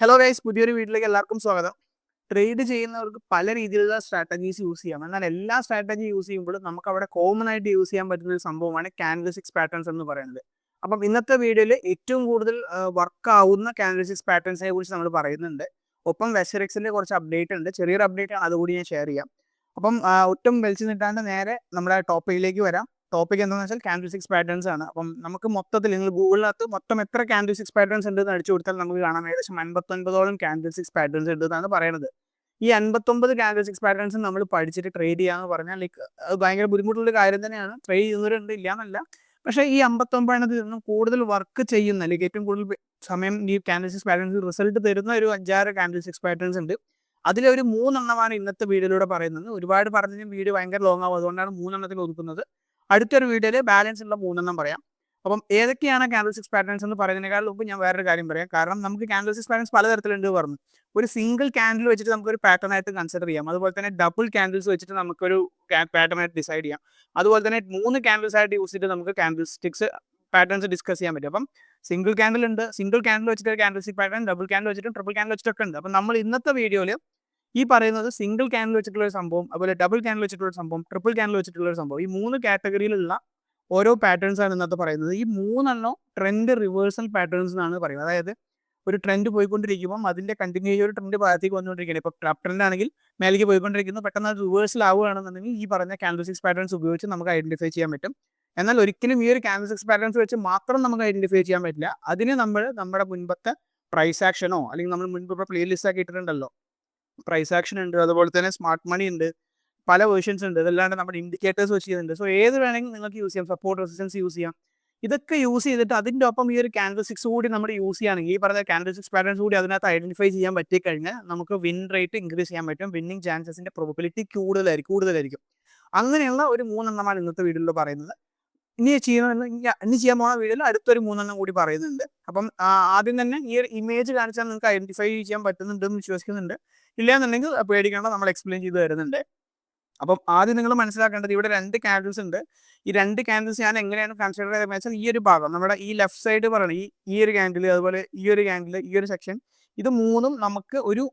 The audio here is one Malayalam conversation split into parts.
ഹലോ ഗൈസ്, പുതിയൊരു വീട്ടിലേക്ക് എല്ലാവർക്കും സ്വാഗതം. ട്രേഡ് ചെയ്യുന്നവർക്ക് പല രീതിയിലുള്ള സ്ട്രാറ്റജീസ് യൂസ് ചെയ്യാം. എന്നാൽ എല്ലാ സ്ട്രാറ്റജി യൂസ് ചെയ്യുമ്പോഴും നമുക്ക് അവിടെ കോമൺ ആയിട്ട് യൂസ് ചെയ്യാൻ പറ്റുന്ന ഒരു സംഭവമാണ് കാൻഡിൽസ്റ്റിക്സ് പാറ്റേൺസ് എന്ന് പറയുന്നത്. അപ്പം ഇന്നത്തെ വീഡിയോയിൽ ഏറ്റവും കൂടുതൽ വർക്ക് ആവുന്ന കാൻഡിൽസ്റ്റിക്സ് പാറ്റേൺസിനെ കുറിച്ച് നമ്മൾ പറയുന്നുണ്ട്. ഒപ്പം വെസ്റ്ററെക്സിന്റെ കുറച്ച് അപ്ഡേറ്റ് ഉണ്ട്, ചെറിയൊരു അപ്ഡേറ്റ് ആണ്, അതുകൂടി ഞാൻ ഷെയർ ചെയ്യാം. അപ്പം ഒട്ടും വലിച്ചു നീട്ടാണ്ട് നേരെ നമ്മുടെ ടോപ്പിക്കിലേക്ക് വരാം. ടോപ്പിക് എന്താണെന്ന് വെച്ചാൽ കാൻഡിൽസ്റ്റിക്സ് പാറ്റേൺസ് ആണ്. അപ്പം നമുക്ക് മൊത്തത്തിൽ നിങ്ങൾ ഗൂഗിളിനകത്ത് മൊത്തം എത്ര കാൻഡിൽസ്റ്റിക്സ് പാറ്റേൺസ് ഉണ്ടെന്ന് അടിച്ചു കൊടുത്താൽ നമുക്ക് കാണാം ഏകദേശം 59ഓളം കാൻഡിൽസ്റ്റിക്സ് പാറ്റേൺസ് ഉണ്ടെന്നാണ് പറയുന്നത്. ഈ 59 കാൻഡിൽസ്റ്റിക്സ് പാറ്റേൺസ് നമ്മൾ പഠിച്ചിട്ട് ട്രേഡ് ചെയ്യാന്ന് പറഞ്ഞാൽ അത് ഭയങ്കര ബുദ്ധിമുട്ടുള്ള കാര്യം തന്നെയാണ്. ട്രേഡ് ചെയ്യുന്നവരുണ്ട്, ഇല്ല എന്നല്ല. പക്ഷേ ഈ 59 നിന്നും കൂടുതൽ വർക്ക് ചെയ്യുന്ന ഏറ്റവും കൂടുതൽ സമയം ഈ കാൻഡിൽസ്റ്റിക്സ് പാറ്റേൺസ് റിസൾട്ട് തരുന്ന ഒരു 5-6 കാൻഡിൽസ്റ്റിക്സ് പാറ്റേൺസ് ഉണ്ട്. അതിലൊരു 3 ഇന്നത്തെ വീഡിയോയിലൂടെ പറയുന്നത്. ഒരുപാട് പറഞ്ഞാൽ വീഡിയോ ഭയങ്കര ലോങ് ആവും, അതുകൊണ്ടാണ് 3 ഒതുക്കുന്നത്. അടുത്തൊരു വീഡിയോയിൽ ബാലൻസ് ഉള്ള 3 പറയാം. അപ്പം ഏതൊക്കെയാണ് കാൻഡിൽസ്റ്റിക്സ് പാറ്റേൺസ് എന്ന് പറയുന്നതിനേക്കാൾ മുമ്പ് ഞാൻ വേറൊരു കാര്യം പറയാം. കാരണം നമുക്ക് കാൻഡിൽസ്റ്റിക്സ് പാറ്റേൺസ് പലതരത്തിലുണ്ട് പറഞ്ഞു. ഒരു സിംഗിൾ ക്യാൻഡിൽ വെച്ചിട്ട് നമുക്കൊരു പാറ്റേൺ ആയിട്ട് കൺസിഡർ ചെയ്യാം. അതുപോലെ തന്നെ ഡബിൾ ക്യാൻഡിൽസ് വെച്ചിട്ട് നമുക്കൊരു പാറ്റേൺ ആയിട്ട് ഡിസൈഡ് ചെയ്യാം. അതുപോലെ തന്നെ 3 ക്യാൻഡിൽസ് ആയിട്ട് യൂസ് ചെയ്തിട്ട് നമുക്ക് കാൻഡിൽസ്റ്റിക്സ് പാറ്റേൺസ് ഡിസ്കസ് ചെയ്യാൻ പറ്റും. അപ്പം സിംഗിൾ ക്യാൻഡിൽ ഉണ്ട്, സിംഗിൾ ക്യാൻഡിൽ വെച്ചിട്ട് കാൻഡിൽസ്റ്റിക് പാറ്റേൺ, ഡബിൾ ക്യാൻഡിൽ വെച്ചിട്ടും ട്രിപ്പിൾ ക്യാൻഡിൽ വെച്ചിട്ടൊക്കെ ഉണ്ട്. അപ്പം നമ്മൾ ഇന്നത്തെ വീഡിയോയിൽ ഈ പറയുന്നത് സിംഗിൾ ക്യാൻഡിൽ വെച്ചിട്ടുള്ള ഒരു സംഭവം, അതുപോലെ ഡബിൾ ക്യാൻഡിൽ വെച്ചിട്ടുള്ള ഒരു സംഭവം, ട്രിപ്പിൾ ക്യാൻഡിൽ വെച്ചിട്ടുള്ള ഒരു സംഭവം, ഈ 3 കാറ്റഗറിയിലുള്ള ഓരോ പാറ്റേൺസ് ആണ് ഇന്നത്തെ പറയുന്നത്. ഈ 3 ട്രെൻഡ് റിവേഴ്സൽ പാറ്റേൺസ് എന്നാണ് പറയുന്നത്. അതായത് ഒരു ട്രെൻഡ് പോയിക്കൊണ്ടിരിക്കുമ്പോൾ അതിന്റെ കണ്ടിന്യൂ ഒരു ട്രെൻഡ് ഭാഗത്തേക്ക് വന്നുകൊണ്ടിരിക്കുകയാണ്. ഇപ്പോൾ അപ് ട്രെൻഡ് ആണെങ്കിൽ മേലേക്ക് പോയിക്കൊണ്ടിരിക്കുന്നു, പെട്ടെന്ന് അത് റിവേഴ്സൽ ആവുകയാണെന്നുണ്ടെങ്കിൽ ഈ പറഞ്ഞ കാൻഡിൽസ്റ്റിക്സ് പാറ്റേൺസ് ഉപയോഗിച്ച് നമുക്ക് ഐഡന്റിഫൈ ചെയ്യാൻ പറ്റും. എന്നാൽ ഒരിക്കലും ഈ ഒരു കാൻഡിൽസ്റ്റിക്സ് പാറ്റേൺസ് വെച്ച് മാത്രം നമുക്ക് ഐഡന്റിഫൈ ചെയ്യാൻ പറ്റില്ല. അതിന് നമ്മൾ നമ്മുടെ മുൻപത്തെ പ്രൈസ് ആക്ഷനോ അല്ലെങ്കിൽ നമ്മൾ മുൻപ് പ്ലേ ലിസ്റ്റ് ആക്കി ഇട്ടിട്ടുണ്ടല്ലോ, പ്രൈസ് ആക്ഷൻ ഉണ്ട്, അതുപോലെ തന്നെ സ്മാർട്ട് മണി ഉണ്ട്, പല വേർഷൻസ് ഉണ്ട്. ഇതല്ലാണ്ട് നമ്മുടെ ഇൻഡിക്കേറ്റേഴ്സ് വെച്ച് ചെയ്യുന്നുണ്ട്. സോ ഏത് വേണമെങ്കിൽ നിങ്ങൾക്ക് യൂസ് ചെയ്യാം. സപ്പോർട്ട് റെസിസ്റ്റൻസ് യൂസ് ചെയ്യാം. ഇതൊക്കെ യൂസ് ചെയ്തിട്ട് അതിൻ്റെ ഒപ്പം ഈ ഒരു കാൻഡിൽസ്റ്റിക്സ് കൂടി നമ്മൾ യൂസ് ചെയ്യുകയാണെങ്കിൽ ഈ പറഞ്ഞ കാൻഡിൽസ്റ്റിക്സ് പാറ്റേൺസ് കൂടി അതിനകത്ത് ഐഡന്റിഫൈ ചെയ്യാൻ പറ്റിക്കഴിഞ്ഞാൽ നമുക്ക് വിൻ റേറ്റ് ഇൻക്രീസ് ചെയ്യാൻ പറ്റും. വിന്നിങ് ചാൻസസിന്റെ പ്രോബിലിറ്റി കൂടുതലായിരിക്കും. അങ്ങനെയുള്ള ഒരു 3 ഇന്നത്തെ വീഡിയോയിൽ പറയുന്നത്. ഇനി ചെയ്യാൻ പോകുന്ന വീഡിയോയിൽ അടുത്തൊരു 3 കൂടി പറയുന്നുണ്ട്. അപ്പം ആദ്യം തന്നെ ഈ ഒരു ഇമേജ് കാണിച്ചാൽ നിങ്ങൾക്ക് ഐഡന്റിഫൈ ചെയ്യാൻ പറ്റുന്നുണ്ടെന്ന് വിശ്വസിക്കുന്നുണ്ട്. ഇല്ലാന്നുണ്ടെങ്കിൽ പേടിക്കേണ്ട, നമ്മൾ എക്സ്പ്ലെയിൻ ചെയ്ത് തരുന്നുണ്ട്. അപ്പം ആദ്യം നിങ്ങൾ മനസ്സിലാക്കേണ്ടത് ഇവിടെ 2 കാൻഡിൽസ് ഉണ്ട്. ഈ 2 കാൻഡിൽസ് ഞാൻ എങ്ങനെയാണ് കൺസിഡർ ചെയ്തതെന്ന് വെച്ചാൽ ഈ ഒരു ഭാഗം നമ്മുടെ ഈ ലെഫ്റ്റ് സൈഡ് പറയണം, ഈ ഒരു കാൻഡിൽ, അതുപോലെ ഈ ഒരു കാൻഡിൽ, ഈ ഒരു സെക്ഷൻ, ഇത് 3 നമുക്ക് ഒരു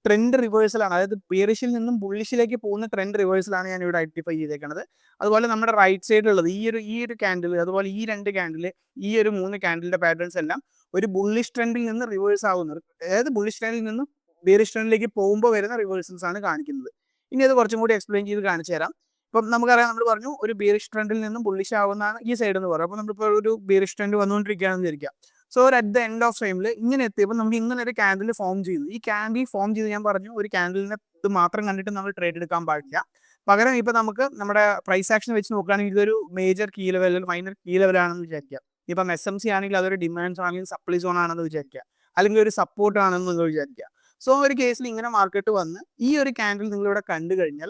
ട്രെൻഡ് റിവേഴ്സലാണ്. അതായത് ബിയറിഷിൽ നിന്നും ബുള്ളിഷിലേക്ക് പോകുന്ന ട്രെൻഡ് റിവേഴ്സലാണ് ഞാൻ ഇവിടെ ഐഡന്റിഫൈ ചെയ്തേക്കുന്നത്. അതുപോലെ നമ്മുടെ റൈറ്റ് സൈഡിലുള്ളത് ഈ ഒരു കാൻഡിൽ, അതുപോലെ ഈ 2 കാൻഡിൽ, ഈ ഒരു 3 കാൻഡിലിന്റെ പാറ്റേൺസ് എല്ലാം ഒരു ബുള്ളിഷ് ട്രെൻഡിൽ നിന്ന് റിവേഴ്സ് ആവുന്നത്. അതായത് ബുള്ളിഷ് ട്രെൻഡിൽ നിന്ന് ബിയറിഷ് ട്രെൻഡിലേക്ക് പോകുമ്പോൾ വരുന്ന റിവേഴ്സൽസ് ആണ് കാണിക്കുന്നത്. ഇനി അത് കുറച്ചും കൂടി എക്സ്പ്ലെയിൻ ചെയ്ത് കാണിച്ചു തരാം. ഇപ്പം നമുക്കറിയാം, നമ്മൾ പറഞ്ഞു ഒരു ബിയറിഷ് ട്രെൻഡിൽ നിന്നും ബുള്ളിഷ് ആവുന്നതാണ് ഈ സൈഡ് എന്ന് പറയുന്നത്. അപ്പോൾ നമ്മളിപ്പോൾ ഒരു ബിയറിഷ് ട്രെൻഡ് വന്നുകൊണ്ടിരിക്കുകയാണെന്ന് വിചാരിക്കുക. So at the end of ടൈമിൽ ഇങ്ങനെ എത്തിയപ്പോൾ നമുക്ക് ഇങ്ങനെ ഒരു കാൻഡിൽ ഫോം ചെയ്യുന്നു. ഈ കാൻഡിൽ ഫോം ചെയ്ത് ഞാൻ പറഞ്ഞു ഒരു കാൻഡിലിനെ ഇത് മാത്രം കണ്ടിട്ട് നമ്മൾ ട്രേഡ് എടുക്കാൻ പാടില്ല. പകരം ഇപ്പം നമുക്ക് നമ്മുടെ പ്രൈസ് ആക്ഷൻ വെച്ച് നോക്കുകയാണെങ്കിൽ ഇതൊരു major key level, minor key level ആണെന്ന് വിചാരിക്കുക. ഇപ്പം SMC ആണെങ്കിൽ അതൊരു ഡിമാൻഡ് ആണെങ്കിൽ സപ്ലൈ സോൺ ആണെന്ന് വിചാരിക്കുക, അല്ലെങ്കിൽ ഒരു സപ്പോർട്ട് ആണെന്ന് നിങ്ങൾ വിചാരിക്കുക. സോ ഒരു കേസിൽ ഇങ്ങനെ മാർക്കറ്റ് വന്ന് ഈ ഒരു കാൻഡിൽ നിങ്ങളിവിടെ കണ്ടു കഴിഞ്ഞാൽ,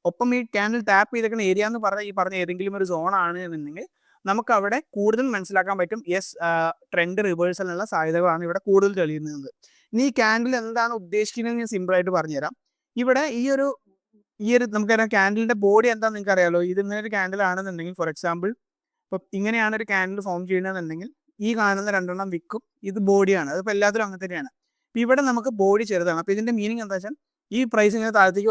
ഒപ്പം ഈ ക്യാൻഡിൽ ടാപ്പ് ചെയ്തേക്കുന്ന ഏരിയ എന്ന് പറഞ്ഞാൽ ഈ പറഞ്ഞ ഏതെങ്കിലും ഒരു സോൺ ആണ് എന്നുണ്ടെങ്കിൽ നമുക്ക് അവിടെ കൂടുതൽ മനസ്സിലാക്കാൻ പറ്റും. യെസ്, ട്രെൻഡ് റിവേഴ്സലിനുള്ള സാധ്യതകളാണ് ഇവിടെ കൂടുതൽ തെളിയുന്നത്. ഇനി ഈ ക്യാൻഡിൽ എന്താണ് ഉദ്ദേശിക്കുന്നത് ഞാൻ സിമ്പിൾ ആയിട്ട് പറഞ്ഞുതരാം. ഇവിടെ ഈ ഒരു നമുക്കറിയാം ക്യാൻഡിലിന്റെ ബോഡി എന്താണെന്ന് നിങ്ങൾക്ക് അറിയാലോ. ഇത് ഇങ്ങനെ ഒരു ക്യാൻഡിൽ ആണെന്നുണ്ടെങ്കിൽ, ഫോർ എക്സാമ്പിൾ ഇപ്പം ഇങ്ങനെയാണ് ഒരു ക്യാൻഡിൽ ഫോം ചെയ്യുന്നതെന്നുണ്ടെങ്കിൽ ഈ കാണുന്ന 2 വിക്കും, ഇത് ബോഡിയാണ്. അതിപ്പോൾ എല്ലാത്തിലും അങ്ങനെ തന്നെയാണ്. ഇവിടെ നമുക്ക് ബോഡി ചെറുതാണ്. അപ്പോൾ ഇതിന്റെ മീനിങ് എന്താ വെച്ചാൽ ഈ പ്രൈസ് ഇങ്ങനെ താഴത്തേക്ക്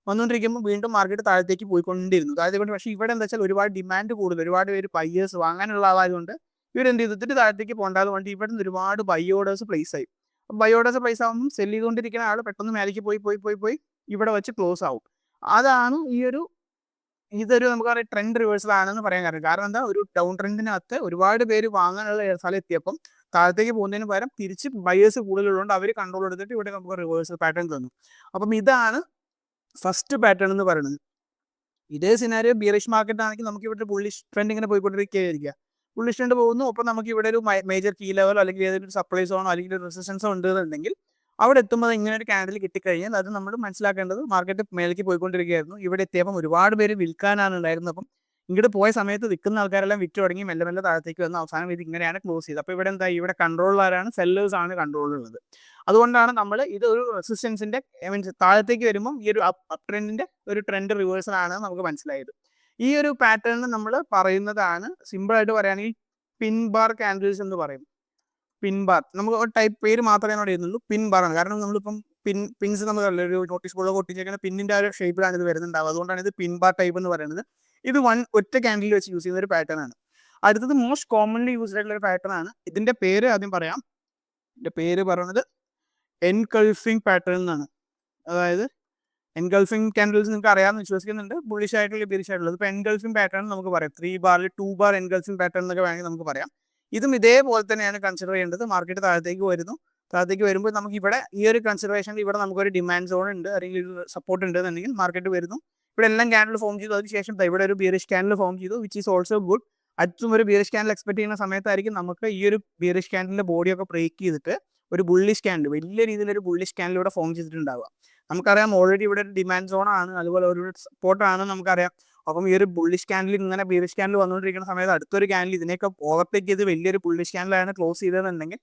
വന്നുകൊണ്ടിരിക്കുമ്പോൾ വീണ്ടും മാർക്കറ്റ് താഴത്തേക്ക് പോയിക്കൊണ്ടിരുന്നു. പക്ഷേ ഇവിടെ എന്താ വെച്ചാൽ ഒരുപാട് ഡിമാൻഡ് കൂടുതൽ, ഒരുപാട് പേര് ബയ്യേഴ്സ് വാങ്ങാനുള്ള ആളായതുകൊണ്ട് ഇവരെന്ത് ചെയ്തിട്ട് താഴത്തേക്ക് പോകണ്ടാതെ കൊണ്ട് ഇവിടെ നിന്ന് ഒരുപാട് ബൈ ഓർഡേഴ്സ് പ്ലേസ് ആയി. ബൈ ഓർഡേഴ്സ് പ്ലേസ് ആകുമ്പോൾ സെല് ചെയ്തുകൊണ്ടിരിക്കുന്ന ആൾ പെട്ടെന്ന് മേലേക്ക് പോയി ഇവിടെ വെച്ച് ക്ലോസ് ആവും. അതാണ് ഇതൊരു നമുക്ക് പറയാം ട്രെൻഡ് റിവേഴ്സൽ ആണെന്ന് പറയാൻ കാരണം എന്താ, ഒരു ഡൗൺ ട്രെൻഡിനകത്ത് ഒരുപാട് പേര് വാങ്ങാനുള്ള സ്ഥലം എത്തിയപ്പം താഴത്തേക്ക് പോകുന്നതിന് പകരം തിരിച്ച് ബയേഴ്സ് കൂടുതലുള്ളതുകൊണ്ട് അവർ കൺട്രോൾ എടുത്തിട്ട് ഇവിടെ നമുക്ക് റിവേഴ്സൽ പാറ്റേൺ തന്നു. അപ്പം ഇതാണ് ഫസ്റ്റ് പാറ്റേൺ എന്ന് പറയുന്നത്. ഇതേ സിനാരിയോ ബിയറിഷ് മാർക്കറ്റ് ആണെങ്കിൽ നമുക്ക് ഇവിടെ ബുള്ളിഷ് ട്രെൻഡ് ഇങ്ങനെ പോയിക്കൊണ്ടിരിക്കുക. ബുള്ളിഷ് ട്രെൻഡ് പോകുന്നു, ഒപ്പം നമുക്ക് ഇവിടെ ഒരു മേജർ കീ ലെവൽ അല്ലെങ്കിൽ ഏതൊരു സപ്ലൈ സോണോ അല്ലെങ്കിൽ ഒരു റെസിസ്റ്റൻസോ ഉണ്ടെന്നുണ്ടെങ്കിൽ അവിടെ എത്തുമ്പോൾ ഇങ്ങനെ ഒരു ക്യാൻഡിൽ കിട്ടിക്കഴിഞ്ഞാൽ അത് നമ്മൾ മനസ്സിലാക്കേണ്ടത് മാർക്കറ്റ് മേലേക്ക് പോയിക്കൊണ്ടിരിക്കുകയായിരുന്നു. ഇവിടെ എത്തിയപ്പം ഒരുപാട് പേര് വിൽക്കാനാണ് ഉണ്ടായിരുന്നത്. അപ്പം ഇങ്ങോട്ട് പോയ സമയത്ത് വിൽക്കുന്ന ആൾക്കാരെല്ലാം വിറ്റ് തുടങ്ങി മെല്ലെ താഴത്തേക്ക് വന്ന് അവസാനം ഇത് ഇങ്ങനെയാണ് ക്ലോസ് ചെയ്തത്. അപ്പോൾ ഇവിടെ എന്താ, ഇവിടെ കൺട്രോളാരാണ്, സെല്ലേഴ്സ് ആണ് കൺട്രോളുള്ളത്. അതുകൊണ്ടാണ് നമ്മൾ ഇത് ഒരു റെസിസ്റ്റൻസിന്റെ മീൻസ് താഴത്തേക്ക് വരുമ്പോൾ ഈ ഒരു അപ് ട്രെൻഡിന്റെ ഒരു ട്രെൻഡ് റിവേഴ്സൽ ആണ് നമുക്ക് മനസ്സിലായത്. ഈ ഒരു പാറ്റേൺ നമ്മൾ പറയുന്നതാണ് സിമ്പിൾ ആയിട്ട് പറയുകയാണെങ്കിൽ പിൻ ബാർ ക്യാൻഡിൽസ് എന്ന് പറയും. പിൻ ബാർ, നമുക്ക് ഒരു ടൈപ്പ് പേര് മാത്രമേ അവിടെ എഴുതുന്നുള്ളൂ, പിൻ ബാർ ആണ്. കാരണം നമ്മളിപ്പം പിൻസ് നമുക്ക് ഒരു നോട്ടീസ് ബോർഡിലൊക്കെ ഒട്ടിച്ചേക്കുന്ന പിന്നിന്റെ ആ ഒരു ഷേപ്പിലാണ് ഇത് വരുന്നുണ്ടാവുക. അതുകൊണ്ടാണ് ഇത് പിൻ ബാർ ടൈപ്പ് എന്ന് പറയുന്നത്. ഇത് ഒറ്റ ക്യാൻഡിൽ വെച്ച് യൂസ് ചെയ്യുന്ന ഒരു പാറ്റേൺ ആണ്. അടുത്തത് മോസ്റ്റ് കോമൺലി യൂസ്ഡ് ആയിട്ടുള്ള ഒരു പാറ്റേൺ ആണ്. ഇതിന്റെ പേര് ആദ്യം പറയാം. ഇതിന്റെ പേര് പറയുന്നത് എൻകൾഫിംഗ് പാറ്റേൺ എന്നാണ്. അതായത് എൻഗൾഫിംഗ് ക്യാൻഡിൽസ് നിങ്ങൾക്ക് അറിയാമെന്ന് വിശ്വസിക്കുന്നുണ്ട്. ബുള്ളിഷ് ആയിട്ടുള്ള ബിരിഷ് ആയിട്ടുള്ളത്. ഇപ്പോൾ എൻഗൾഫിംഗ് പാറ്റേൺ നമുക്ക് പറയാം. 3 ബാറിൽ 2 ബാർ എൻഗൾഫിംഗ് പാറ്റേൺ എന്നൊക്കെ വേണമെങ്കിൽ നമുക്ക് പറയാം. ഇതും ഇതേപോലെ തന്നെയാണ് കൺസിഡർ ചെയ്യേണ്ടത്. മാർക്കറ്റ് താഴത്തേക്ക് വരുന്നു. താഴത്തേക്ക് വരുമ്പോൾ നമുക്ക് ഇവിടെ ഈ ഒരു കൺസിഡറേഷനിൽ ഇവിടെ നമുക്കൊരു ഡിമാൻഡ് സോൺ ഉണ്ട്, അല്ലെങ്കിൽ ഒരു സപ്പോർട്ട് ഉണ്ട് എന്നുണ്ടെങ്കിൽ മാർക്കറ്റ് വരുന്നു. ഇവിടെ എല്ലാം ക്യാൻഡിൽ ഫോം ചെയ്തു. അതിനുശേഷം ഇവിടെ ഒരു ബിയറിഷ് ക്യാൻഡിൽ ഫോം ചെയ്തു, വിച്ച് ഈസ് ഓൾസോ ഗുഡ്. അടുത്തും ഒരു ബിയറിഷ് ക്യാൻഡിൽ എക്സ്പെക്ട് ചെയ്യുന്ന സമയത്തായിരിക്കും നമുക്ക് ഈ ഒരു ബിയറിഷ് ക്യാൻഡിലിന്റെ ബോഡിയൊക്കെ ബ്രേക്ക് ചെയ്തിട്ട് ഒരു ബുള്ളിഷ് ക്യാൻഡിൽ, വലിയ രീതിയിലൊരു ബുള്ളിഷ് ക്യാൻഡിൽ ഇവിടെ ഫോം ചെയ്തിട്ടുണ്ടാവുക. നമുക്കറിയാം ഓൾറെഡി ഇവിടെ ഒരു ഡിമാൻഡ് സോൺ ആണ്, അതുപോലെ ഒരു സപ്പോർട്ടാണ് നമുക്കറിയാം. അപ്പം ഈ ഒരു ബുള്ളിഷ് ക്യാൻഡിൽ ഇങ്ങനെ ബിയറിഷ് ക്യാൻഡിൽ വന്നുകൊണ്ടിരിക്കുന്ന സമയത്ത് അടുത്തൊരു ക്യാൻഡിൽ ഇതിനെയൊക്കെ ഓവർടേക്ക് ചെയ്ത് വലിയൊരു ബുള്ളിഷ് ക്യാൻഡിലാണ് ക്ലോസ് ചെയ്തതെന്നുണ്ടെങ്കിൽ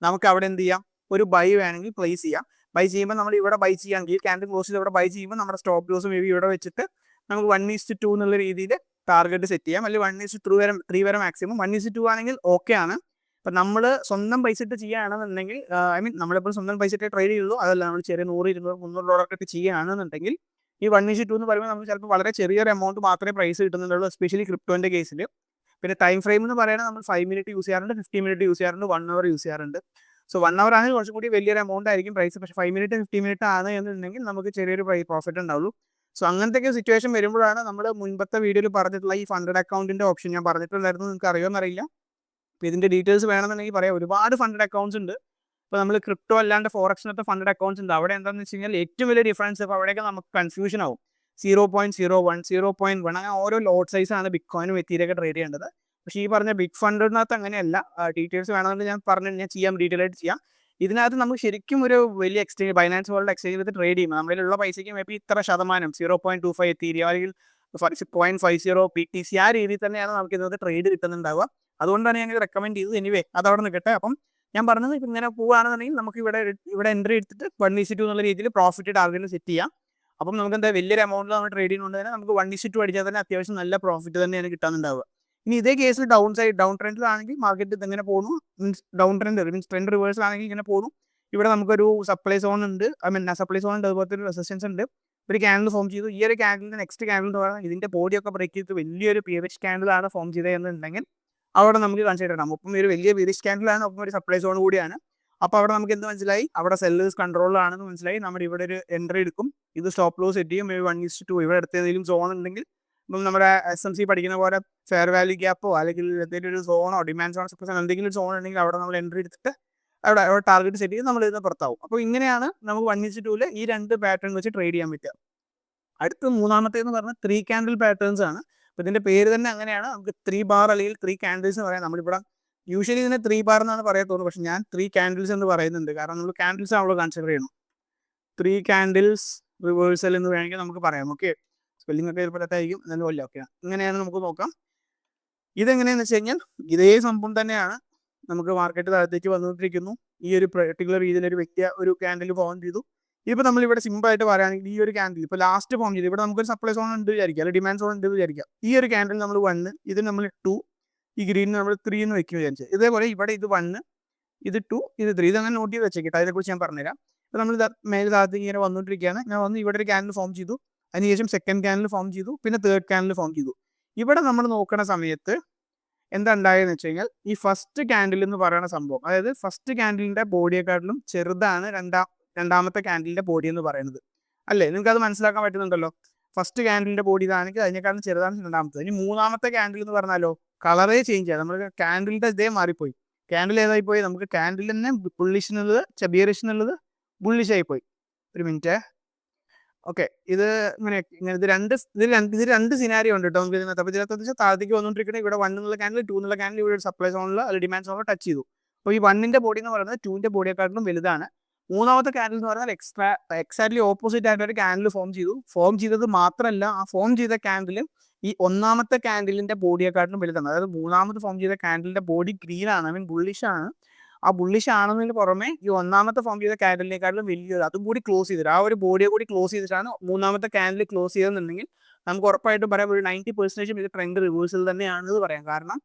നമുക്ക് അവിടെ എന്ത് ചെയ്യാം, ഒരു ബൈ വേണമെങ്കിൽ പ്ലേസ് ചെയ്യാം. ബൈ ചെയ്യുമ്പോൾ നമ്മൾ ഇവിടെ ബൈ ചെയ്യുകയാണെങ്കിൽ ക്യാൻഡിൽ ക്ലോസ് ചെയ്ത് ഇവിടെ ബൈ ചെയ്യുമ്പോൾ നമ്മുടെ സ്റ്റോപ്പ് ലോസ് മേ ബി ഇവിടെ വെച്ചിട്ട് നമുക്ക് 1:2 എന്നുള്ള രീതിയിൽ ടാർഗറ്റ് സെറ്റ് ചെയ്യാം. അല്ലെങ്കിൽ 1:3 വരെ മാക്സിമം. 1:2 ആണെങ്കിൽ ഓക്കെ ആണ്. അപ്പം നമ്മൾ സ്വന്തം പൈസ ഇട്ട് ചെയ്യുകയാണെന്നുണ്ടെങ്കിൽ, ഐ മീൻ നമ്മളിപ്പോൾ സ്വന്തം പൈസ ഇട്ട് ട്രേഡ് ചെയ്യുള്ളൂ, അതല്ല നമ്മൾ ചെറിയ $100, $200, $300 ഇട്ട് ചെയ്യുകയാണെന്നുണ്ടെങ്കിൽ ഈ 1:2 എന്ന് പറയുമ്പോൾ നമുക്ക് ചിലപ്പോൾ വളരെ ചെറിയൊരു എമൗണ്ട് മാത്രമേ പ്രൈസ് കിട്ടുന്നുള്ളൂ, എസ്പെഷ്യലി ക്രിപ്റ്റോന്റെ കേസിൽ. പിന്നെ ടൈം ഫ്രെയിം എന്ന് പറയുന്നത് നമ്മൾ 5 മിനിറ്റ് യൂസ് ചെയ്യാറുണ്ട്, 50 മിനിറ്റ് യൂസ് ചെയ്യാറുണ്ട്, 1 അവർ യൂസ് ചെയ്യാറുണ്ട്. സോ 1 അവർ ആണെങ്കിൽ കുറച്ചും കൂടി വലിയൊരു എമൗണ്ട് ആയിരിക്കും പ്രൈസ്. പക്ഷേ 5 മിനിറ്റ് 50 മിനിറ്റ് ആണ് എന്നുണ്ടെങ്കിൽ നമുക്ക് ചെറിയൊരു പ്രോഫിറ്റ് ഉണ്ടാവുള്ളൂ. സോ അങ്ങനത്തെ സിറ്റുവേഷൻ വരുമ്പോഴാണ് നമ്മൾ മുൻപത്തെ വീഡിയോയിൽ പറഞ്ഞിട്ടുള്ള ഈ ഫണ്ടഡ് അക്കൗണ്ടിന്റെ ഓപ്ഷൻ ഞാൻ പറഞ്ഞിട്ടുണ്ടായിരുന്നു. നിങ്ങൾക്ക് അറിയുമെന്നറിയില്ല. അപ്പോൾ ഇതിന്റെ ഡീറ്റെയിൽസ് വേണമെന്നുണ്ടെങ്കിൽ പറയാം. ഒരുപാട് ഫണ്ടഡ് അക്കൗണ്ട്സ് ഉണ്ട്. ഇപ്പോൾ നമ്മൾ ക്രിപ്റ്റോ അല്ലാണ്ട് ഫോറക്സിനകത്ത് ഫണ്ടഡ് അക്കൗണ്ട്സ് ഉണ്ട്. അവിടെ എന്താണെന്ന് വെച്ച് കഴിഞ്ഞാൽ ഏറ്റവും വലിയ ഡിഫറൻസ്, ഇപ്പോൾ അവിടെയൊക്കെ നമുക്ക് കൺഫ്യൂഷൻ ആവും. 0.01, 0.1 അങ്ങനെ ഓരോ ലോട്ട് സൈസ് ആണ് ബിറ്റ് കോയിനും എത്തീരിയൊക്കെ ട്രേഡ് ചെയ്യേണ്ടത്. പക്ഷേ ഈ പറഞ്ഞ ബിഗ് ഫണ്ടിനകത്ത് അങ്ങനെയല്ല. ഡീറ്റെയിൽസ് വേണമെങ്കിൽ ഞാൻ ചെയ്യാം, ഡീറ്റെയിൽ ആയിട്ട് ചെയ്യാം. ഇതിനകത്ത് നമുക്ക് ശരിക്കും ഒരു വലിയ എക്സ്ചേഞ്ച്, ബൈനാൻസ് പോലുള്ള എക്സ്ചേഞ്ച് ചെയ്ത് ട്രേഡ് ചെയ്യുമ്പോൾ നമ്മളിലുള്ള പൈസയ്ക്ക് മേ ബി ഇത്ര ശതമാനം 0.25 എത്തീരിയം അല്ലെങ്കിൽ 0.50 BTC ആ രീതിയിൽ തന്നെയാണ് നമുക്ക് ഇന്നത്തെ ട്രേഡ് കിട്ടുന്നുണ്ടാവുക. അതുകൊണ്ടാണ് ഞങ്ങൾ റെക്കമെൻഡ് ചെയ്തത്. എനിവേ അതവിടെ നിൽക്കട്ടെ. അപ്പം ഞാൻ പറഞ്ഞത് ഇപ്പം ഇങ്ങനെ പോവുകയാണെന്നുണ്ടെങ്കിൽ നമുക്ക് ഇവിടെ എൻട്രി എടുത്തിട്ട് 1:2 എന്നുള്ള രീതിയിൽ പ്രോഫിറ്റ് ടാർഗറ്റ് സെറ്റ് ചെയ്യാം. അപ്പം നമുക്ക് എന്താ വലിയൊരു എമൗണ്ടിൽ നമ്മൾ ട്രേഡ് ചെയ്യുന്നുണ്ട് തന്നെ നമുക്ക് 1:2 അടിച്ചാൽ തന്നെ അത്യാവശ്യം നല്ല പ്രോഫിറ്റ് തന്നെയാണ് കിട്ടാനുണ്ടാവുക. ഇനി ഇതേ കേസിൽ ഡൗൺ ട്രെൻഡിലാണെങ്കിൽ മാർക്കറ്റ് ഇതെങ്ങനെ പോകുന്നു, means down trend means trend റിവേഴ്സിലാണെങ്കിൽ ഇങ്ങനെ പോകുന്നു. ഇവിടെ നമുക്കൊരു സപ്ലൈ സോൺ ഉണ്ട്, സപ്ലൈ സോൺ ഉണ്ട്, അതുപോലത്തെ ഒരു റെസിസ്റ്റൻസ് ഉണ്ട്. ഒരു ക്യാൻഡിൽ ഫോം ചെയ്തു. ഈ ഒരു ക്യാൻഡിലിന്റെ നെക്സ്റ്റ് ക്യാൻഡിൽ എന്ന് പറയുന്നത് ഇതിന്റെ ബോഡിയൊക്കെ ബ്രേക്ക് ചെയ്ത് വലിയൊരു പിയറിഷ് ക്യാൻഡിലാണ് ഫോം ചെയ്തത് എന്നുണ്ടെങ്കിൽ അവിടെ നമുക്ക് കൺസിഡർ ചെയ്യണം. ഒപ്പം ഒരു വലിയ പിയറിഷ് ക്യാൻഡിലാണ്, ഒപ്പം ഒരു സപ്ലൈ സോൺ കൂടിയാണ്. അപ്പോൾ അവിടെ നമുക്ക് എന്ത് മനസ്സിലായി, അവിടെ സെല്ലേഴ്സ് കൺട്രോളിലാണെന്ന് മനസ്സിലായി. നമ്മൾ ഇവിടെ ഒരു എൻട്രി എടുക്കും, ഇത് സ്റ്റോപ്പ് ലോസ് സെറ്റ് ചെയ്യും. 1:2 ഇവിടെ അടുത്ത ഏതെങ്കിലും സോൺ ഉണ്ടെങ്കിൽ ഇപ്പം നമ്മുടെ SMC പഠിക്കുന്ന പോലെ ഫെയർ വാല്യൂ ഗ്യാപ്പോ അല്ലെങ്കിൽ എന്തെങ്കിലും ഒരു സോണോ ഡിമാൻഡ് സോൺ സപ്ലൈ എന്തെങ്കിലും ഒരു സോൺ ഉണ്ടെങ്കിൽ അവിടെ നമ്മൾ എൻട്രി എടുത്തിട്ട് അവിടെ ടാർഗറ്റ് സെറ്റ് ചെയ്ത് നമ്മൾ ഇതിന് പുറത്താവും. അപ്പോൾ ഇങ്ങനെയാണ് നമുക്ക് 1:2 ഈ രണ്ട് പാറ്റേൺ വെച്ച് ട്രേഡ് ചെയ്യാൻ പറ്റുക. അടുത്ത മൂന്നാമത്തേന്ന് പറഞ്ഞാൽ 3 ക്യാൻഡിൽ പാറ്റേൺസ് ആണ്. അപ്പോൾ ഇതിന്റെ പേര് തന്നെ അങ്ങനെയാണ്. നമുക്ക് 3 ബാർ അല്ലെങ്കിൽ 3 ക്യാൻഡിൽസ് എന്ന് പറയാം. നമ്മളിവിടെ യൂഷ്വലി ഇതിനെ 3 ബാർ എന്നാണ് പറയത്തുള്ളൂ, പക്ഷെ ഞാൻ 3 ക്യാൻഡിൽസ് എന്ന് പറയുന്നുണ്ട്. കാരണം നമ്മൾ ക്യാൻഡിൽസ് നമ്മൾ കൺസിഡർ ചെയ്യണം. 3 ക്യാൻഡിൽസ് റിവേഴ്സൽ എന്ന് വേണമെങ്കിൽ നമുക്ക് പറയാം. ഓക്കെ, സ്പെല്ലിംഗ് ഒക്കെ ഏർപ്പെടുത്തായിരിക്കും, എന്നാലും അല്ല. ഓക്കെ, ഇങ്ങനെയാണ് നമുക്ക് നോക്കാം. ഇതെങ്ങനെയാന്ന് വെച്ച് കഴിഞ്ഞാൽ ഇതേ സംഭവം തന്നെയാണ്. നമുക്ക് മാർക്കറ്റ് താഴത്തേക്ക് വന്നുകൊണ്ടിരിക്കുന്നു. ഈ ഒരു പെർട്ടിക്കുലർ രീതിയിൽ ഒരു വ്യക്തി ഒരു ക്യാൻഡിൽ ഫോം ചെയ്തു. ഇപ്പോൾ നമ്മളിവിടെ സിമ്പിൾ ആയിട്ട് പറയുകയാണെങ്കിൽ ഈ ഒരു ക്യാൻഡിൽ ഇപ്പോൾ ലാസ്റ്റ് ഫോം ചെയ്തു. ഇവിടെ നമുക്കൊരു സപ്ലൈ സോൺ ഉണ്ട് വിചാരിക്കുക, അല്ലെങ്കിൽ ഡിമാൻഡ് സോൺ ഉണ്ട് വിചാരിക്കുക. ഈ ഒരു ക്യാൻഡിൽ നമ്മൾ 1, ഇത് നമ്മൾ 2, ഈ ഗ്രീൻ നമ്മൾ 3 എന്ന് വെക്കും വിചാരിച്ചത്. ഇതേപോലെ ഇവിടെ ഇത് 1, ഇത് 2, ഇത് 3. ഇതങ്ങനെ നോട്ട് ചെയ്ത് വെച്ചേക്കട്ടെ, അതിനെക്കുറിച്ച് ഞാൻ പറഞ്ഞുതരാം. ഇപ്പോൾ നമ്മൾ മേലെ താഴത്തേക്ക് ഇങ്ങനെ വന്നുകൊണ്ടിരിക്കുകയാണ്. ഞാൻ വന്ന് ഇവിടെ ഒരു ക്യാൻഡിൽ ഫോം ചെയ്തു, അതിനുശേഷം സെക്കൻഡ് ക്യാൻഡിൽ ഫോം ചെയ്തു, പിന്നെ തേർഡ് ക്യാൻഡിൽ ഫോം ചെയ്തു. ഇവിടെ നമ്മൾ നോക്കുന്ന സമയത്ത് എന്താ ഉണ്ടായെന്ന് വെച്ച് കഴിഞ്ഞാൽ ഈ ഫസ്റ്റ് ക്യാൻഡിൽ എന്ന് പറയുന്ന സംഭവം, അതായത് ഫസ്റ്റ് ക്യാൻഡിലിന്റെ ബോഡിയെക്കാട്ടിലും ചെറുതാണ് രണ്ടാമത്തെ ക്യാൻഡിലിന്റെ ബോഡി എന്ന് പറയുന്നത്. അല്ലേ, നിങ്ങൾക്ക് അത് മനസ്സിലാക്കാൻ പറ്റുന്നുണ്ടല്ലോ. ഫസ്റ്റ് ക്യാൻഡിലിന്റെ ബോഡി ഇതാണെങ്കിൽ അതിനേക്കാളും ചെറുതാണ് രണ്ടാമത്തെ. ഇനി മൂന്നാമത്തെ ക്യാൻഡിൽ എന്ന് പറഞ്ഞാലോ കളറേ ചേഞ്ച് ചെയ്യാം. നമുക്ക് ക്യാൻഡിലിന്റെ ഇതേ മാറിപ്പോയി. ക്യാൻഡിൽ ഏതായി പോയി, നമുക്ക് ക്യാൻഡിൽ തന്നെ ബുള്ളിഷ് എന്നുള്ളത് ബിയറിഷ് എന്നുള്ളത് ബുള്ളിഷ് ആയിപ്പോയി. ഒരു മിനിറ്റ്. ഓക്കെ, ഇത് രണ്ട് സിനാരിയോ ഉണ്ട് കേട്ടോ നമുക്ക് ഇതിനകത്ത്. അപ്പോൾ ഇതിനകത്ത് താഴത്തേക്ക് വന്നുകൊണ്ടിരിക്കുന്നത് ഇവിടെ 1 എന്നുള്ള ക്യാൻഡിൽ, 2 എന്നുള്ള ക്യാൻഡിൽ ഇവിടെ സപ്ലൈ സോണിൽ അല്ലെങ്കിൽ ഡിമാൻഡ് സോണിൽ ടച്ച് ചെയ്തു. അപ്പോൾ ഈ 1ന്റെ ബോഡി എന്ന് പറയുന്നത് 2ന്റെ ബോഡിയെക്കാട്ടിലും വലുതാണ്. മൂന്നാമത്തെ ക്യാൻഡിൽ എന്ന് പറഞ്ഞാൽ എക്സാക്ട്ലി ഓപ്പോസിറ്റ് ആയിട്ട് ഒരു ക്യാൻഡിൽ ഫോം ചെയ്തത് മാത്രമല്ല, ആ ഫോം ചെയ്ത ക്യാൻഡിൽ ഈ ഒന്നാമത്തെ ക്യാൻഡിലിന്റെ ബോഡിയെക്കാട്ടിലും വലുതാണ്. അതായത് മൂന്നാമത് ഫോം ചെയ്ത ക്യാൻഡിലിന്റെ ബോഡി ഗ്രീൻ ആണ്, ഐ മീൻ ബുള്ളിഷ് ആണ്. ആ ബുള്ളിഷ് ആണെന്നതിന് പുറമെ ഈ ഒന്നാമത്തെ ഫോം ചെയ്ത ക്യാൻഡിലിനെക്കാട്ടിലും വലിയൊരു അതും കൂടി ക്ലോസ് ചെയ്തിട്ട്, ആ ഒരു ബോഡിയെ കൂടി ക്ലോസ് ചെയ്തിട്ടാണ് മൂന്നാമത്തെ ക്യാൻഡിൽ ക്ലോസ് ചെയ്തെന്നുണ്ടെങ്കിൽ നമുക്ക് ഉറപ്പായിട്ടും പറയാം ഒരു 90% ഇത് ട്രെൻഡ് റിവേഴ്സൽ തന്നെയാണെന്ന് പറയാം. കാരണം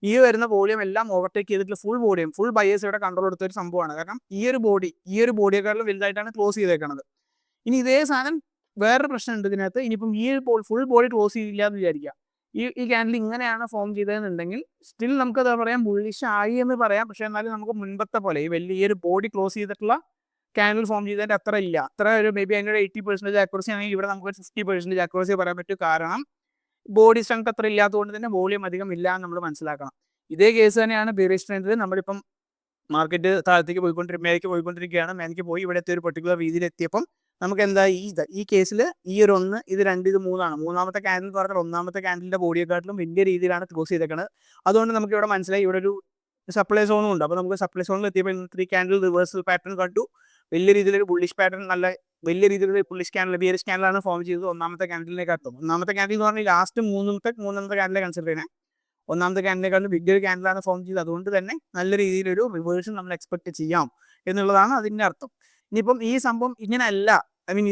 ഈ വരുന്ന വോളിയം എല്ലാം ഓവർടേക്ക് ചെയ്തിട്ടുള്ള ഫുൾ ബയേഴ്സ് ഇവിടെ കൺട്രോൾ എടുത്ത ഒരു സംഭവമാണ്. കാരണം ഈ ഒരു ബോഡിയെക്കാളും വലുതായിട്ടാണ് ക്ലോസ് ചെയ്തേക്കുന്നത്. ഇനി ഇതേ സാധനം വേറൊരു പ്രശ്നമുണ്ട് ഇതിനകത്ത്. ഇനിയിപ്പം ഈ ഫുൾ ബോഡി ക്ലോസ് ചെയ്തില്ല എന്ന് വിചാരിക്കുക. ഈ ക്യാൻഡിൽ ഇങ്ങനെയാണ് ഫോം ചെയ്തതെന്നുണ്ടെങ്കിൽ സ്റ്റിൽ നമുക്കത് പറയാം ബുള്ളിഷ് ആയി എന്ന് പറയാം. പക്ഷെ എന്നാലും നമുക്ക് മുൻപത്തെ പോലെ ഈ ഒരു ബോഡി ക്ലോസ് ചെയ്തിട്ടുള്ള ക്യാൻഡിൽ ഫോം ചെയ്തതിൻ്റെ അത്ര ഇല്ല. അത്ര ഒരു മേ ബി അതിൻ്റെ 80% ആക്യുറസി ആണെങ്കിൽ ഇവിടെ നമുക്ക് 60% ആക്യുറസി പറയാൻ പറ്റും. കാരണം ബോഡി സ്ട്രെങ്ത് അത്ര ഇല്ലാത്തതുകൊണ്ട് തന്നെ വോളിയം അധികം ഇല്ല എന്ന് നമ്മൾ മനസ്സിലാക്കണം. ഇതേ കേസ് തന്നെയാണ് ബെയറിഷ് സ്ട്രെങ്ത്. നമ്മളിപ്പം മാർക്കറ്റ് താഴത്തേക്ക് മേലേക്ക് പോയിക്കൊണ്ടിരിക്കുകയാണ്. മേലേക്ക് പോയി ഇവിടെ എത്തിയ ഒരു പെർട്ടിക്കുലർ രീതിയിൽ എത്തിയപ്പം നമുക്ക് എന്താ ഈ കേസിൽ ഈ ഒരു 1, ഇത് 2, ഇത് 3 മൂന്നാമത്തെ ക്യാൻഡിൽ എന്ന് പറഞ്ഞാൽ ഒന്നാമത്തെ ക്യാൻഡിലിന്റെ ബോഡിയെക്കാട്ടിലും വലിയ രീതിയിലാണ് ക്ലോസ് ചെയ്തേക്കുന്നത്. അതുകൊണ്ട് നമുക്ക് ഇവിടെ മനസ്സിലായി ഇവിടെ ഒരു സപ്ലൈ സോണും ഉണ്ട്. അപ്പോൾ നമുക്ക് സപ്ലൈ സോണിൽ എത്തിയപ്പോൾ 3 ക്യാൻഡിൽ റിവേഴ്സൽ പാറ്റേൺ കണ്ടു. വലിയ രീതിയിലൊരു ബുള്ളിഷ് പാറ്റേൺ, നല്ല വലിയ രീതിയിലൊരു ബുള്ളിഷ് ക്യാൻഡിൽ, ബിയറിഷ് ക്യാൻഡിലാണ് ഫോം ചെയ്തത് ഒന്നാമത്തെ ക്യാൻഡിലിനെക്കാട്ടും. ഒന്നാമത്തെ ക്യാൻഡിൽ എന്ന് പറഞ്ഞാൽ ലാസ്റ്റ് മൂന്നാമത്തെ ക്യാൻഡിലെ കൺസിഡർ ചെയ്യണേ. ഒന്നാമത്തെ ക്യാൻഡിലേക്കാളും വലിയൊരു ക്യാൻഡിലാണ് ഫോം ചെയ്തത്. അതുകൊണ്ട് തന്നെ നല്ല രീതിയിലൊരു റിവേഴ്സൽ നമ്മൾ എക്സ്പെക്ട് ചെയ്യാം എന്നുള്ളതാണ് അതിൻ്റെ അർത്ഥം. ഇനിയിപ്പം ഈ സംഭവം ഇങ്ങനെയല്ല,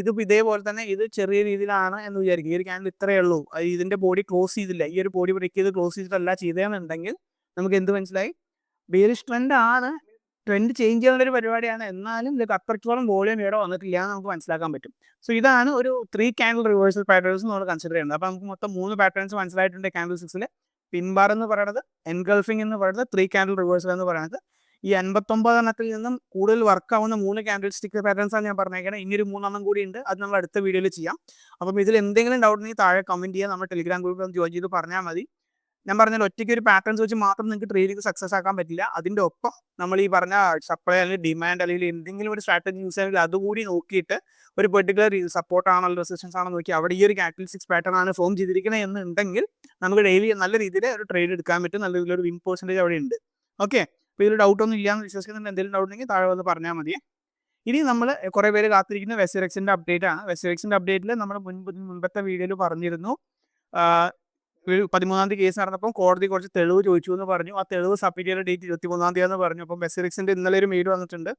ഇതിപ്പോൾ ഇതേപോലെ തന്നെ ഇത് ചെറിയ രീതിയിലാണ് എന്ന് വിചാരിക്കും. ഈ ഒരു ക്യാൻഡിൽ ഇത്രയേ ഉള്ളൂ, ഇതിന്റെ ബോഡി ക്ലോസ് ചെയ്തില്ല, ഈ ഒരു ബോഡി ബ്രേക്ക് ചെയ്ത് ക്ലോസ് ചെയ്തിട്ടല്ല ചെയ്തതെന്നുണ്ടെങ്കിൽ നമുക്ക് എന്ത് മനസ്സിലായി? ബെയറിഷ് ട്രെൻഡ് ആണ്, ട്രെൻഡ് ചേഞ്ച് ചെയ്യുന്ന ഒരു പരിപാടിയാണ്. എന്നാലും ഇത് അത്രത്തോളം വോളിയം ഇവിടെ വന്നിട്ടില്ല എന്ന് നമുക്ക് മനസ്സിലാക്കാൻ പറ്റും. സോ ഇതാണ് ഒരു 3 ക്യാൻഡിൽ റിവേഴ്സൽ പാറ്റേൺസ് നമ്മൾ കൺസിഡർ ചെയ്യുന്നത്. അപ്പോൾ നമുക്ക് മൊത്തം 3 പാറ്റേൺസ് മനസ്സിലായിട്ടുണ്ട് ക്യാൻഡിൽ 6ൽ. പിൻബാർ എന്ന് പറയുന്നത്, എൻഗൾഫിംഗ് എന്ന് പറയുന്നത്, 3 ക്യാൻഡിൽ റിവേഴ്സൽ എന്ന് പറയുന്നത്. ഈ 89 നിന്നും കൂടുതൽ വർക്ക് ആവുന്ന 3 ക്യാൻഡിൽ സ്റ്റിക്ക് പാറ്റേൺസ് ആണ് ഞാൻ പറഞ്ഞേക്കുന്നത്. ഇനി ഒരു 3 കൂടി ഉണ്ട്, അത് നമ്മൾ അടുത്ത വീഡിയോയിൽ ചെയ്യാം. അപ്പം ഇതിൽ എന്തെങ്കിലും ഡൗട്ട് ഉണ്ടെങ്കിൽ താഴെ കമന്റ് ചെയ്യുക. നമ്മൾ ടെലിഗ്രാം ഗ്രൂപ്പിൽ ഒന്ന് ജോയിൻ ചെയ്ത് പറഞ്ഞാൽ മതി. ഞാൻ പറഞ്ഞാൽ ഒറ്റയ്ക്ക് ഒരു പാറ്റേൺസ് വെച്ച് മാത്രം നിങ്ങൾക്ക് ട്രേഡിംഗ് സക്സസ് ആക്കാൻ പറ്റില്ല. അതിൻ്റെ ഒപ്പം നമ്മൾ ഈ പറഞ്ഞ സപ്ലൈ അല്ലെങ്കിൽ ഡിമാൻഡ് അല്ലെങ്കിൽ എന്തെങ്കിലും ഒരു സ്ട്രാറ്റജി യൂസ് ചെയ്യണമെങ്കിൽ അതുകൂടി നോക്കിയിട്ട് ഒരു പെർട്ടിക്കുലർ സപ്പോർട്ട് ആണോ റെസിസ്റ്റൻസ് ആണോ നോക്കി അവിടെ ഈ ഒരു ക്യാൻഡിൽ 6 പാറ്റേൺ ആണ് ഫോം ചെയ്തിരിക്കുന്നത് എന്നുണ്ടെങ്കിൽ നമുക്ക് ഡെയിലി നല്ല രീതിയിൽ ഒരു ട്രേഡ് എടുക്കാൻ പറ്റും. നല്ല രീതിയിലൊരു വിൻ പെർസെൻറ്റേജ് അവിടെ ഉണ്ട്. ഓക്കെ, അപ്പോൾ ഇതിൽ ഡൗട്ട് ഒന്നും ഇല്ലാന്ന് വിശ്വസിക്കുന്നുണ്ട്. എന്തെങ്കിലും ഡൗട്ട് ഉണ്ടെങ്കിൽ താഴെ വന്ന് പറഞ്ഞാൽ മതി. ഇനി നമ്മൾ കുറേ പേര് കാത്തിരിക്കുന്ന വെസ്റ്ററെക്സിൻ്റെ അപ്ഡേറ്റ് ആണ്. വെസ്റ്ററെക്സിൻ്റെ അപ്ഡേറ്റിൽ നമ്മൾ മുൻപത്തെ വീഡിയോയിൽ പറഞ്ഞിരുന്നു, 13-ാം തീയതി കേസ് നടന്നപ്പോൾ കോടതി കുറച്ച് തെളിവ് ചോദിച്ചു എന്ന് പറഞ്ഞു. ആ തെളിവ് സബ്മിറ്റ് ചെയ്യുന്ന ഡേറ്റ് 23-ാം തീയതി എന്ന് പറഞ്ഞു. അപ്പം വെസ്റ്ററെക്സിൻ്റെ ഇന്നലെ ഒരു മെയിൽ വന്നിട്ടുണ്ട്.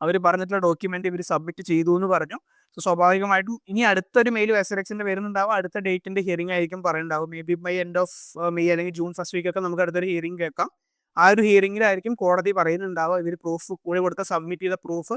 അവർ പറഞ്ഞിട്ടുള്ള ഡോക്യുമെന്റ് ഇവർ സബ്മിറ്റ് ചെയ്തു എന്ന് പറഞ്ഞു. സോ സ്വാഭാവികമായിട്ടും ഇനി അടുത്തൊരു മെയിൽ വെസ്റ്ററെക്സിൻ്റെ വരുന്നുണ്ടാവും. അടുത്ത ഡേറ്റിന്റെ ഹിയറിംഗ് ആയിരിക്കും പറയുന്നുണ്ടാവും. May be by end of May അല്ലെങ്കിൽ ജൂൺ ഫസ്റ്റ് വീക്ക് ഒക്കെ നമുക്ക് അടുത്തൊരു ഹിയറിംഗ് കേൾക്കാം. ആ ഒരു ഹിയറിംഗിലായിരിക്കും കോടതി പറയുന്നുണ്ടാവുക ഇവർ പ്രൂഫ് കൂടെ കൊടുത്ത സബ്മിറ്റ് ചെയ്ത പ്രൂഫ്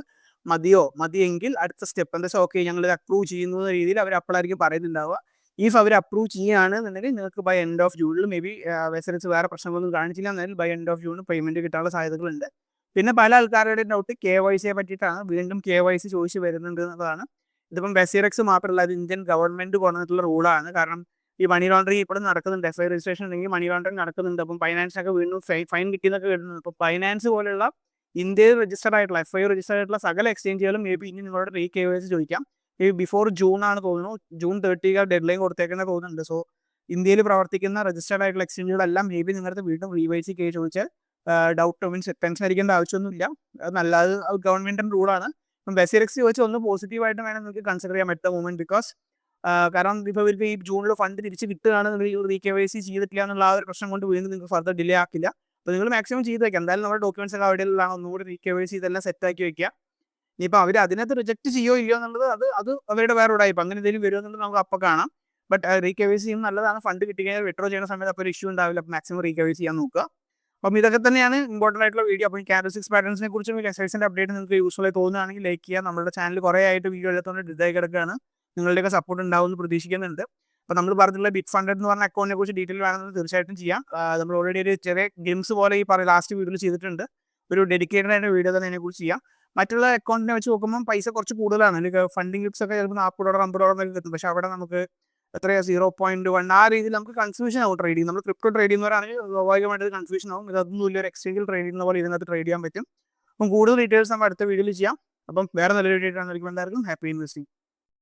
മതിയെങ്കിൽ അടുത്ത സ്റ്റെപ്പ് എന്താ വെച്ചാൽ ഓക്കെ ഞങ്ങൾ ഇത് അപ്രൂവ് ചെയ്യുന്ന രീതിയിൽ അവർ അപ്പോഴായിരിക്കും പറയുന്നുണ്ടാവുക. ഇഫ് അവർ അപ്രൂവ് ചെയ്യുകയാണെന്നുണ്ടെങ്കിൽ നിങ്ങൾക്ക് ബൈ എൻഡ് ഓഫ് ജൂണിൽ മേ ബി വെസ്റ്ററെക്സ് വേറെ പ്രശ്നങ്ങളൊന്നും കാണിച്ചില്ല എന്നാലും ബൈ എൻഡ് ഓഫ് ജൂണിൽ പേയ്മെന്റ് കിട്ടാനുള്ള സാധ്യതകളുണ്ട്. പിന്നെ പല ആൾക്കാരുടെ ഡൗട്ട് KYC പറ്റിയിട്ടാണ്. വീണ്ടും KYC ചോദിച്ചു വരുന്നുണ്ട് എന്നതാണ്. ഇതിപ്പം വെസ്റ്ററെക്സ് മാത്രമല്ല, അത് ഇന്ത്യൻ ഗവൺമെന്റ് കൊണ്ടുവന്നിട്ടുള്ള റൂളാണ്. കാരണം ഈ മണി ലോണ്ടറിങ് ഇപ്പോഴും നടക്കുന്നുണ്ട്. FI രജിസ്ട്രേഷൻ ഉണ്ടെങ്കിൽ മണി ലോണ്ടറിങ് നടക്കുന്നുണ്ട്. അപ്പം ഫൈനാൻസിനൊക്കെ വീണ്ടും ഫൈൻ കിട്ടിയെന്നൊക്കെ വരുന്നുണ്ട്. അപ്പോൾ ഫൈനാൻസ് പോലുള്ള ഇന്ത്യയിൽ രജിസ്റ്റർഡ് ആയിട്ടുള്ള FI രജിസ്റ്റർഡ് ആയിട്ടുള്ള സകല എക്സ്ചേഞ്ചുകളും മേ ബി ഇനി നിങ്ങളോട് KYC ചോദിക്കാം. ഈ ബിഫോർ ജൂൺ ആണ് തോന്നുന്നു, ജൂൺ 30 ഡെഡ് ലൈൻ കൊടുത്തേക്കുന്നത് തോന്നുന്നുണ്ട്. സോ ഇന്ത്യയിൽ പ്രവർത്തിക്കുന്ന രജിസ്റ്റർഡ് ആയിട്ടുള്ള എക്സ്ചേഞ്ചുകളെല്ലാം മേ ബി നിങ്ങളുടെ വീണ്ടും KYC ചോദിച്ചാൽ ഡൗട്ട് മീൻസ് ടെൻഷൻ അടിക്കേണ്ട ആവശ്യമൊന്നുമില്ല. അത് ഗവൺമെന്റിന്റെ റൂളാണ്. അപ്പം വെസ്റ്ററെക്സ് ചോദിച്ചാൽ ഒന്ന് പോസിറ്റീവായിട്ട് വേണം നിങ്ങൾക്ക് കൺസിഡർ ചെയ്യാൻ പറ്റുന്ന മൂവ്മെന്റ്. ബിക്കോസ് കാരണം ഇപ്പോൾ ഇവർക്ക് ഈ ജൂണിൽ ഫണ്ട് തിരിച്ച് കിട്ടുകയാണെന്നുണ്ടെങ്കിൽ KYC ചെയ്തിട്ടില്ല എന്നുള്ള ആ ഒരു പ്രശ്നം കൊണ്ട് വീണ്ടും നിങ്ങൾക്ക് ഫർദർ ഡിലേ ആക്കില്ല. അപ്പോൾ നിങ്ങൾ മാക്സിമം ചെയ്ത് വയ്ക്കുക. എന്തായാലും നമ്മുടെ ഡോക്യുമെന്റ്സ് ഒക്കെ അവിടെയുള്ള ഒന്നുകൂടി KYC ഇതെല്ലാം സെറ്റ് ആക്കി വയ്ക്കുക. ഇനിയിപ്പോൾ അവർ അതിനകത്ത് റിജക്ട് ചെയ്യോ ഇല്ലയോ എന്നുള്ളത് അത് അവരുടെ വേറെ ഉടായ്പ. അങ്ങനെ എന്തെങ്കിലും വരുമോ എന്നുള്ളത് നമുക്ക് അപ്പം കാണാം. ബട്ട് KYC ചെയ്യുന്നത് നല്ലതാണ്. ഫണ്ട് കിട്ടിക്കഴിഞ്ഞാൽ വിഡ്രോ ചെയ്യുന്ന സമയത്ത് അപ്പോൾ ഒരു ഇഷ്യൂ ഉണ്ടാവില്ല. അപ്പോൾ മാക്സിമം KYC ചെയ്യാൻ നോക്കുക. അപ്പം ഇതൊക്കെ തന്നെയാണ് ഇമ്പോർട്ടൻ്റ് ആയിട്ടുള്ള വീഡിയോ. അപ്പോൾ ഈ ക്യാൻഡിൽ 6 പാറ്റേൺസിനെ കുറിച്ചും വെസ്റ്ററെക്സിൻ്റെ അപ്ഡേറ്റ് നിങ്ങൾക്ക് യൂസ്ഫുൾ ആയി തോന്നുകയാണെങ്കിൽ ലൈക്ക് ചെയ്യുക. നമ്മുടെ ചാനൽ കുറേ ആയിട്ട് വീഡിയോ എടുത്തുകൊണ്ട് ഡിതായി കിടക്കുകയാണ്. നിങ്ങളുടെയൊക്കെ സപ്പോർട്ട് ഉണ്ടാവുമെന്ന് പ്രതീക്ഷിക്കുന്നുണ്ട്. അപ്പോൾ നമ്മൾ പറഞ്ഞിട്ടുള്ള BitFunded എന്ന് പറഞ്ഞ അക്കൗണ്ടിനെ കുറിച്ച് ഡീറ്റെയിൽ വേണമെന്ന് തീർച്ചയായിട്ടും ചെയ്യാം. നമ്മൾ ഓൾറെഡി ഒരു ചെറിയ ഗെയിംസ് പോലെ ഈ ലാസ്റ്റ് വീഡിയോയിൽ ചെയ്തിട്ടുണ്ട്. ഒരു ഡെഡിക്കേറ്റഡ് ആയിട്ട് വീഡിയോ തന്നെ അതിനെക്കുറിച്ച് ചെയ്യാം. മറ്റുള്ള അക്കൗണ്ടിനെ വെച്ച് നോക്കുമ്പോൾ പൈസ കുറച്ച് കൂടുതലാണ്. അല്ലെങ്കിൽ ഫണ്ടിങ് ലിപ്സ് ഒക്കെ ചിലപ്പോൾ $40, $50 ഒക്കെ കിട്ടും. പക്ഷേ അവിടെ നമുക്ക് എത്രയാ 0.1 ആ രീതിയിൽ നമുക്ക് കൺഫ്യൂഷൻ ആവും ട്രേഡിങ്. നമ്മൾ ക്രിപ്റ്റോ ട്രേഡ് ചെയ്യുന്നവരാണെങ്കിൽ സ്വാഭാവികമായിട്ട് കൺഫ്യൂഷൻ ആവും. ഇതൊന്നും ഇല്ല, ഒരു എക്സ്ചേഞ്ചിൽ ട്രേഡ് ചെയ്യുന്ന പോലെ ഇതിനകത്ത് ട്രേഡ് ചെയ്യാൻ പറ്റും. അപ്പം കൂടുതൽ ഡീറ്റെയിൽസ് നമ്മൾ അടുത്ത വീഡിയോയിൽ ചെയ്യാം. അപ്പം വേറെ നല്ലൊരു വീഡിയോ ആയിരിക്കും. എല്ലാവർക്കും ഹാപ്പി ഇൻവെസ്റ്റിംഗ്.